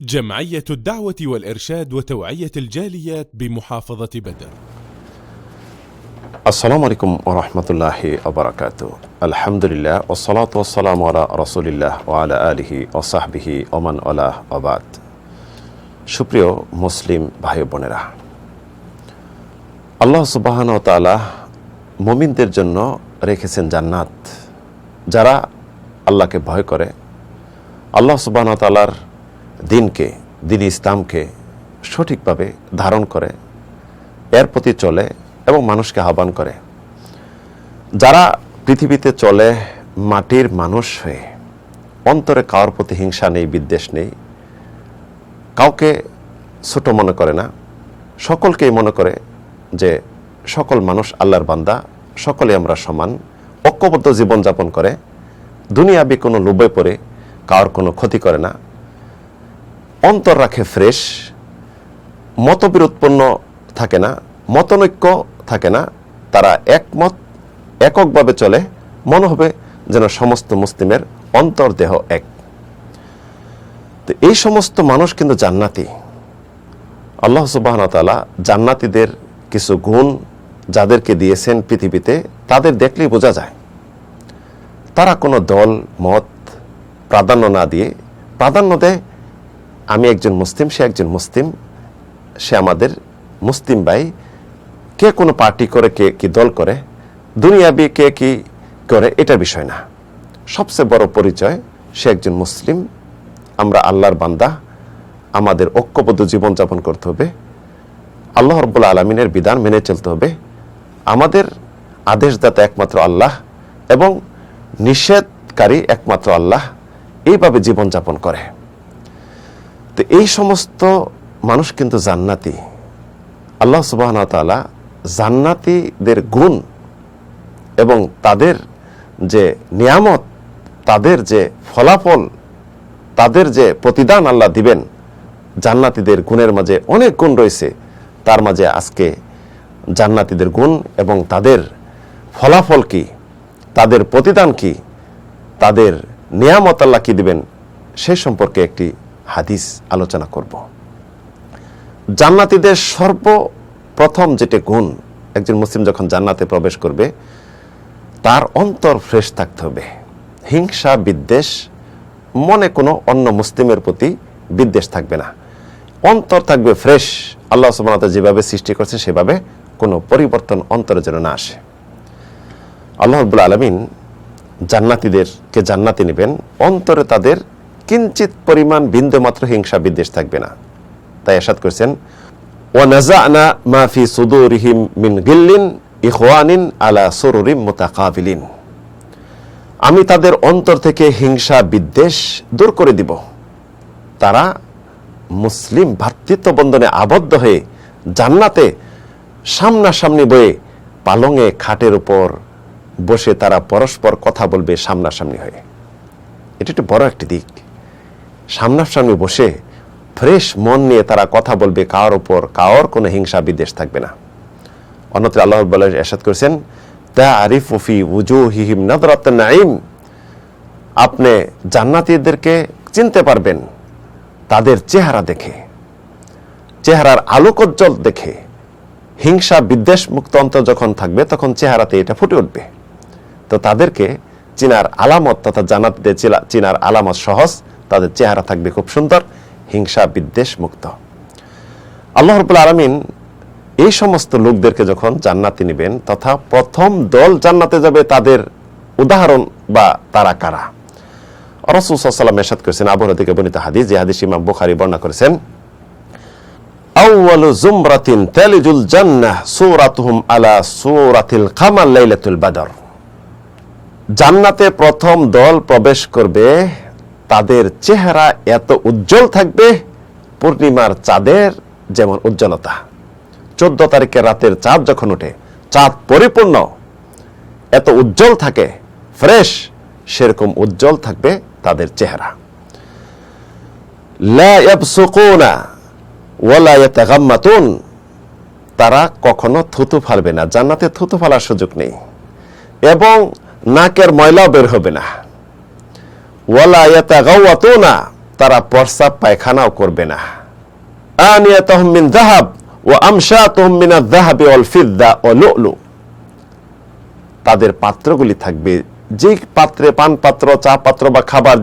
جمعية الدعوة والإرشاد وتوعية الجاليات بمحافظة بدر. আসসালামু আলাইকুম ওয়া রাহমাতুল্লাহি ওয়া বারাকাতুহু। আলহামদুলিল্লাহ ওয়াসসালাতু ওয়াসসালামু আলা রাসূলিল্লাহ ওয়া আলা আলিহি ওয়া সাহবিহি ওয়া মান ওয়ালাহ ওয়া বাদ। সুপ্রিয় মুসলিম ভাই বোনেরা, আল্লাহ সুবহানাহু ওয়া তাআলা মুমিনদের জন্য রেখেছেন জান্নাত। যারা আল্লাহকে ভয় করে, আল্লাহ সুবহানাহু ওয়া তাআলার দ্বীনকে, দ্বীন ইসলামকে সঠিকভাবে ধারণ করে, এর প্রতি চলে এবং মানুষকে আহ্বান করে, যারা পৃথিবীতে চলে মাটির মানুষ হয়ে, অন্তরে কারোর প্রতি হিংসা নেই, বিদ্বেষ নেই, কাউকে ছোট মনে করে না, সকলকেই মনে করে যে সকল মানুষ আল্লাহর বান্দা, সকলে আমরা সমান, ঐক্যবদ্ধ জীবনযাপন করে, দুনিয়াবি কোনো লোভে পড়ে কারোর কোনো ক্ষতি করে না, অন্তর রাখে ফ্রেশ, মতবিরোধপূর্ণ থাকে না, মতনৈক্য থাকে না, তারা এককভাবে চলে, মনে হবে যেন সমস্ত মুসলিমের অন্তর্দেহ এক। তো এই সমস্ত মানুষ কিন্তু জান্নাতি। আল্লাহ সুবহানাহু ওয়া তাআলা জান্নাতীদের কিছু গুণ যাদেরকে দিয়েছেন পৃথিবীতে, তাদের দেখলেই বোঝা যায় তারা কোনো দল মত প্রাধান্য না দিয়ে প্রাধান্য দেয় আমি একজন মুসলিম, সে একজন মুসলিম, সে আমাদের মুসলিম ভাই। কে কোনো পার্টি করে, কে কি দল করে, দুনিয়াবি কে কি করে, এটা বিষয় না। সবচেয়ে বড় পরিচয় সে একজন মুসলিম, আমরা আল্লাহর বান্দা, আমাদের ঐক্যবদ্ধ জীবনযাপন করতে হবে, আল্লাহ রাব্বুল আলামিনের বিধান মেনে চলতে হবে, আমাদের আদেশদাতা একমাত্র আল্লাহ এবং নিষেধকারী একমাত্র আল্লাহ, এইভাবে জীবনযাপন করে। তো এই সমস্ত মানুষ কিন্তু জান্নাতি। আল্লাহ সুবহানাহু ওয়া তাআলা জান্নাতীদের গুণ এবং তাদের যে নিয়ামত, তাদের যে ফলাফল, তাদের যে প্রতিদান আল্লাহ দিবেন, জান্নাতীদের গুণের মাঝে অনেক গুণ রয়েছে। তার মাঝে আজকে জান্নাতীদের গুণ এবং তাদের ফলাফল কি, তাদের প্রতিদান কি, তাদের নিয়ামত আল্লাহ কি দিবেন, সে সম্পর্কে একটি হাদিস আলোচনা করব। জান্নাতীদের সর্বপ্রথম যেটা গুণ, একজন মুসলিম যখন জান্নাতে প্রবেশ করবে তার অন্তর ফ্রেশ থাকতে হবে, হিংসা বিদ্বেষ, মনে কোনো অন্য মুসলিমের প্রতি বিদ্বেষ থাকবে না, অন্তর থাকবে ফ্রেশ। আল্লাহ সুবহানাহু ওয়া তাআলা যেভাবে সৃষ্টি করছে সেভাবে কোনো পরিবর্তন অন্তরে যেন না আসে। আল্লাহ রাব্বুল আলামিন জান্নাতীদেরকে জান্নাতে নেবেন, অন্তরে তাদের কিঞ্চিত পরিমাণ বিন্দুমাত্র হিংসা বিদ্বেষ থাকবে না। তাই ইরশাদ করেছেন, ওয়া নাযা'না মা ফি সুদুরিহিম মিন গিল্লিন ইখওয়ানিন আলা সুরুরিম মুতাকাবিলিন। আমি তাদের অন্তর থেকে হিংসা বিদ্বেষ দূর করে দিব, তারা মুসলিম ভ্রাতৃত্ব বন্ধনে আবদ্ধ হয়ে জান্নাতে সামনাসামনি বয়ে পালঙে খাটের উপর বসে তারা পরস্পর কথা বলবে সামনাসামনি হয়ে। এটা একটু বড় একটি দিক। সামনাসামনি বসে ফ্রেশ মন নিয়ে তারা কথা বলবে, কার উপর কার কোনো হিংসা বিদ্বেষ থাকবে না। অন্যত্র আল্লাহ বলে ইরশাদ করেছেন, তা'রিফু ফি উজুহিহিম নাদরাতুন নাঈম। আপনি জান্নাতীদেরকে চিনতে পারবেন তাদের চেহারা দেখে, চেহারার আলোকোজ্জ্বল দেখে। হিংসা বিদ্বেষ মুক্ত অন্তর যখন থাকবে তখন চেহারাতে এটা ফুটে উঠবে। তো তাদেরকে চিনার আলামত তথা জান্নাতীদের চিনার আলামত সহজ, তাদের চেহারা থাকবে খুব সুন্দর, হিংসা বিদ্বেষ মুক্ত। আল্লাহ রাব্বুল আলামিন এই সমস্ত লোকদেরকে যখন জান্নাতে নেবেন, তথা প্রথম দল জান্নাতে যাবে, তাদের উদাহরণ বা তারা কারা? রাসূল সাল্লাল্লাহু আলাইহি ওয়াসাল্লাম ইরশাদ করেছেন, আবু হুরায়রা থেকে বর্ণিত হাদিস, যে হাদিস ইমাম বুখারী বর্ণনা করেছেন, আউয়ালু যুমরাতিন তালিজুল জান্নাহ সূরাতুহুম আলা সূরাতিল কামার লাইলাতুল বদর। জান্নাতে প্রথম দল প্রবেশ করবে, তাদের চেহারা এত উজ্জ্বল থাকবে পূর্ণিমার চাঁদের যেমন উজ্জ্বলতা। 14 তারিখের রাতের চাঁদ যখন ওঠে, চাঁদ পরিপূর্ণ এত উজ্জ্বল থাকে, ফ্রেশ, সেরকম উজ্জ্বল থাকবে তাদের চেহারা। লা ইয়াবসুকুনা ওয়ালা ইয়াতাগাম্মাতুন। তারা কখনো থুতু ফালবে না, জান্নাতে থুতু ফালার সুযোগ নেই, এবং নাকের ময়লা বের হবে না। ওয়ালা ইয়াতাগাওয়াতুনা, তারা প্রস্রাব পায়খানাও করবে না। আনিয়াতুহুম মিন যাহাব ওয়া আমশাতুহুম মিনাজ যাহাবি ওয়াল ফিদ্দা ওয়া লুলু, তাদের পাত্রগুলি থাকবে, যে পাত্রে, পান পাত্র, চা পাত্র বা খাবার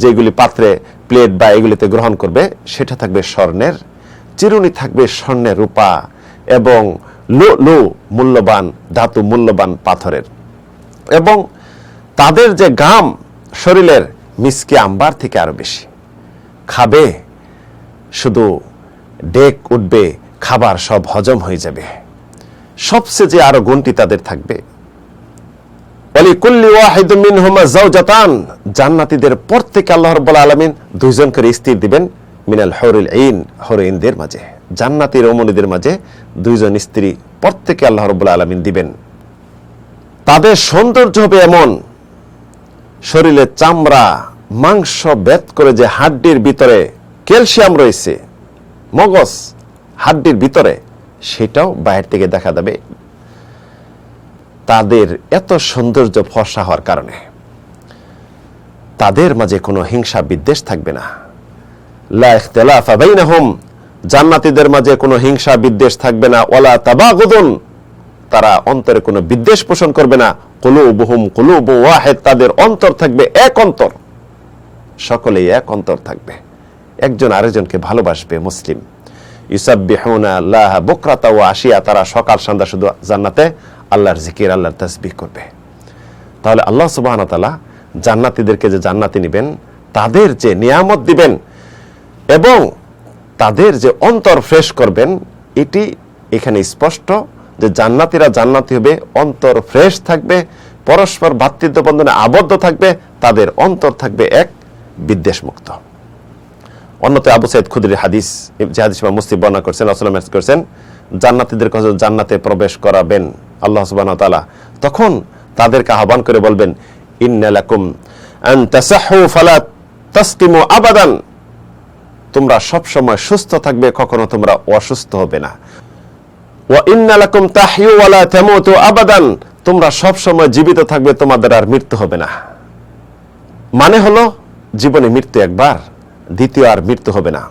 যেগুলি পাত্রে, প্লেট বা এগুলিতে গ্রহণ করবে, সেটা থাকবে স্বর্ণের, চিরুনি থাকবে স্বর্ণের, রূপা এবং লুলু মূল্যবান ধাতু, মূল্যবান পাথরের। এবং তাদের যে গাম শরীরের মিসকে আম্বার থেকে আরো বেশি। খাবে, শুধু ডেক উঠবে, খাবার সব হজম হয়ে যাবে। সবচেয়ে যে আরো গুণটি তাদের থাকবে, ওয়ালিকুল্লি ওয়াহিদুম মিনহুমা যাওজাতান, জান্নাতীদের প্রত্যেকে আল্লাহ রাব্বুল আলামিন দুইজন করে স্ত্রী দিবেন, মিনাল হুরুল আইন, হুরাইনদের মাঝে, জান্নাতী রমণীদের মাঝে দুইজন স্ত্রী প্রত্যেকে আল্লাহ রাব্বুল আলামিন দিবেন। তাদের সৌন্দর্য হবে এমন, শরীরে চামড়া মাংস ভেদ করে যে হাড্ডির ভিতরে ক্যালসিয়াম রয়েছে, মগজ হাড্ডির ভিতরে, সেটাও বাইরে থেকে দেখা যাবে। তাদের এত সৌন্দর্য ফর্সা হওয়ার কারণে তাদের মাঝে কোনো হিংসা বিদ্বেষ থাকবে না। লা ইখতিলাফা বাইনাহুম, জান্নাতীদের মাঝে কোনো হিংসা বিদ্বেষ থাকবে না। ওয়ালা তাবাগুদুন, তারা অন্তরে কোনো বিদ্বেষ পোষণ করবে না। কুলুবুহুম কুলুবু ওয়াহিদ, তাদের অন্তর থাকবে এক অন্তর, সকলেই এক অন্তর থাকবে, একজন আরেকজনকে ভালোবাসবে। মুসলিম ইউসাব্বিহুনা আল্লাহ বুকরাতা ওয়া আশিয়া, তারা সকাল সন্ধ্যা শুধু জান্নাতে আল্লাহর জিকির, আল্লাহর তাসবিহ করবে। তাহলে আল্লাহ সুবহানাহু ওয়া তাআলা জান্নাতীদেরকে যে জান্নাতে নেবেন, তাদের যে নিয়ামত দিবেন এবং তাদের যে অন্তর ফ্রেশ করবেন, এটি এখানে স্পষ্ট যে জান্নাতীরা জান্নাতি হবে, অন্তর ফ্রেশ থাকবে, পরস্পর ভ্রাতৃত্ব বন্ধনে আবদ্ধ থাকবে, তাদের অন্তর থাকবে এক, বিদ্বেষ মুক্ত। অন্যতে আবু সাইদ খুদরির হাদিস, যে হাদিস ইমাম মুসলিম বর্ণনা করেছেন, রাসূলুল্লাহ সাল্লাল্লাহু আলাইহি ওয়াসাল্লাম করেছেন, জান্নাতীদেরকে জান্নাতে প্রবেশ করাবেন আল্লাহ সুবহানাহু ওয়া তাআলা, তখন তাদেরকে আহ্বান করে বলবেন, ইন্না লাকুম আন তাসাহু ফালা তাসকিমু আবাদান, তোমরা সব সময় সুস্থ থাকবে, কখনো তোমরা অসুস্থ হবে না। ওয়া ইন্না লাকুম তাহইউ ওয়া লা তামুতু আবাদান, তোমরা সব সময় জীবিত থাকবে, তোমাদের আর মৃত্যু হবে না। মানে হলো জীবনে মৃত্যু একবার, দ্বিতীয় আর মৃত্যু হবে না।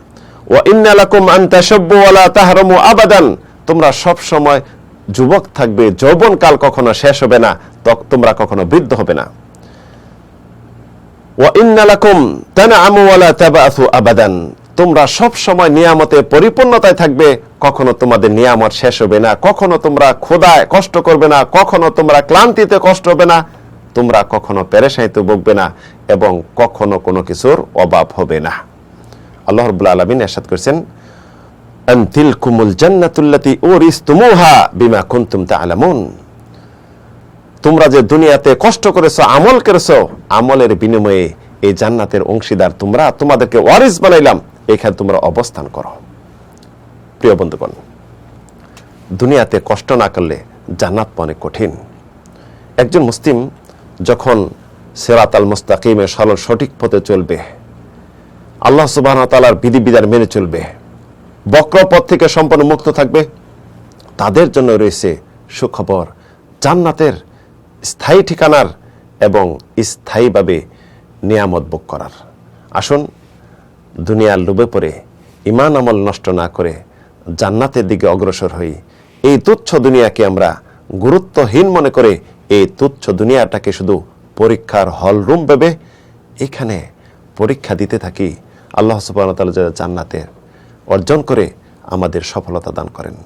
ওয়া ইন্না লাকুম আন তাশাব্বু ওয়া লা তাহরামু আবাদান, তোমরা সব সময় যুবক থাকবে, যৌবনকাল কখনো শেষ হবে না, তোমরা কখনো বৃদ্ধ হবে না। ওয়া ইন্না লাকুম তানআমু ওয়া লা তাবআসু আবাদান, তোমরা সব সময় নিয়ামতে পরিপূর্ণতায় থাকবে, কখনো তোমাদের নিয়ামত শেষ হবে না, কখনো তোমরা ক্ষুধায় কষ্ট করবে না, কখনো তোমরা ক্লান্তিতে কষ্ট হবে না, তোমরা কখনো পেরেশানিতে ভুগবে না, এবং কখনো কোনো কিছুর অভাব হবে না। আল্লাহ রাব্বুল আলামিন ইরশাদ করেছেন, আনতিলকুমুল জান্নাতুল্লাতী উরিসতুমুহা বিমা কুনতুম তা'লামুন, তোমরা যে দুনিয়াতে কষ্ট করেছো, আমল করেছো, আমলের বিনিময়ে এই জান্নাতের অংশীদার তোমরা, তোমাদেরকে ওয়ারিস বানাইলাম, এখানে তোমরা অবস্থান করো। প্রিয় বন্ধুগণ, দুনিয়াতে কষ্ট না করলে জান্নাত অনেক কঠিন। একজন মুসলিম যখন সিরাতাল মুস্তাকিমে সঠিক পথে চলবে, আল্লাহ সুবহানাহু ওয়া তাআলার বিধিবিধান মেনে চলবে, বক্র পথ থেকে সম্পূর্ণ মুক্ত থাকবে, তাদের জন্য রয়েছে সুখবর, জান্নাতের স্থায়ী ঠিকানার এবং স্থায়ীভাবে নিয়ামত ভোগ করার। আসুন দুনিয়ার লোভে পড়ে ঈমান আমল নষ্ট না করে জান্নাতের দিকে অগ্রসর হই। এই তুচ্ছ দুনিয়াকে আমরা গুরুত্বহীন মনে করে এই তুচ্ছ দুনিয়াটাকে শুধু পরীক্ষার হল রুম ভেবে এখানে পরীক্ষা দিতে থাকি। আল্লাহ সুবহানাহু ওয়া তাআলা জান্নাতে অর্জন করে আমাদের সফলতা দান করেন।